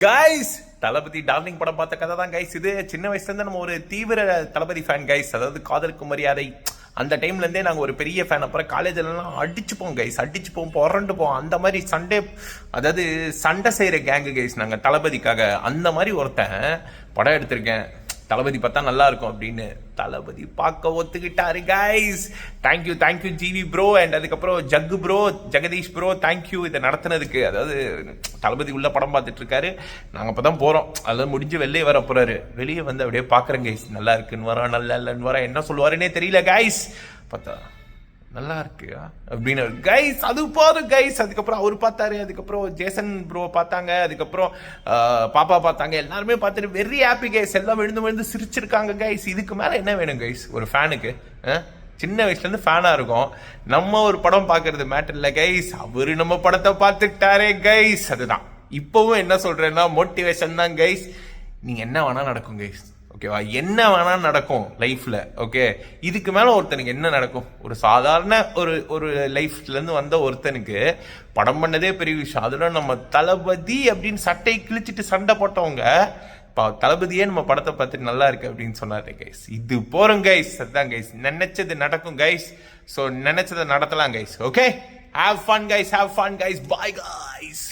Guys தளபதி darling படம் பார்த்த கதை தான் கைஸ் இது. சின்ன வயசுல இருந்து நம்ம ஒரு தீவிர தளபதி ஃபேன் கைஸ். அதாவது காதலுக்கு மரியாதை அந்த டைம்ல இருந்தே நாங்கள் ஒரு பெரிய ஃபேன். அப்புறம் காலேஜ்லாம் அடிச்சுப்போம் கைஸ், அடிச்சுப்போம், புரண்டுப்போம். அந்த மாதிரி சண்டே, அதாவது சண்டை செய்யற கேங்கு கைஸ் நாங்கள் தளபதிக்காக. அந்த மாதிரி ஒருத்தன் படம் எடுத்திருக்கேன், தளபதி பார்த்தா நல்லா இருக்கும் அப்படின்னு. தளபதி பார்க்க ஒத்துக்கிட்டாரு guys. Thank you GV bro and அதுக்கப்புறம் Jaggu bro, Jagadish bro, thank you இதை நடத்துனதுக்கு. அதாவது தளபதி உள்ள படம் பார்த்துட்டு இருக்காரு, நாங்கள் இப்போ தான் போகிறோம். அதாவது முடிஞ்சு வெளியே வர போறாரு. வெளியே வந்து அப்படியே பார்க்குறேன் கைஸ், நல்லா இருக்குன்னு வரோம், நல்லா இல்லைன்னு வரோம், என்ன சொல்லுவாருன்னே தெரியல கைஸ். பார்த்தா நல்லா இருக்கு அப்படின்னு கைஸ், அது போதும் கைஸ். அதுக்கப்புறம் அவர் பார்த்தாரு, அதுக்கப்புறம் ஜேசன் ப்ரோ பார்த்தாங்க, அதுக்கப்புறம் பாப்பா பார்த்தாங்க. எல்லாருமே பார்த்துட்டு வெரி ஹாப்பி கைஸ். எல்லாம் விழுந்து சிரிச்சிருக்காங்க கைஸ். இதுக்கு மேலே என்ன வேணும் கைஸ் ஒரு ஃபேனுக்கு? சின்ன வயசுலேருந்து ஃபேனாக இருக்கும். நம்ம ஒரு படம் பார்க்கறது மேட்டர் இல்லை கைஸ், அவரு நம்ம படத்தை பார்த்துட்டாரே கைஸ். அதுதான் இப்போவும் என்ன சொல்றேன்னா மோட்டிவேஷன் தான் கைஸ். நீங்கள் என்ன வேணால் நடக்கும் கைஸ், ஓகேவா? என்ன வேணா நடக்கும் லைஃப்ல, ஓகே? இதுக்கு மேல ஒருத்தனுக்கு என்ன நடக்கும்? ஒரு சாதாரண ஒரு லைஃப்ல இருந்து வந்த ஒருத்தனுக்கு படம் பண்ணதே பெரிய விஷயம். அதுல நம்ம தளபதி அப்படின்னு சட்டை கிழிச்சிட்டு சண்டை போட்டவங்க தளபதியே நம்ம படத்தை பார்த்துட்டு நல்லா இருக்கு அப்படின்னு சொன்னாரு கைஸ். இது போறோம் கைஸ், அதுதான் கைஸ். நினைச்சது நடக்கும் கைஸ். ஸோ நினைச்சதை நடத்தலாம் guys. Okay, have fun guys, have fun guys. Bye guys.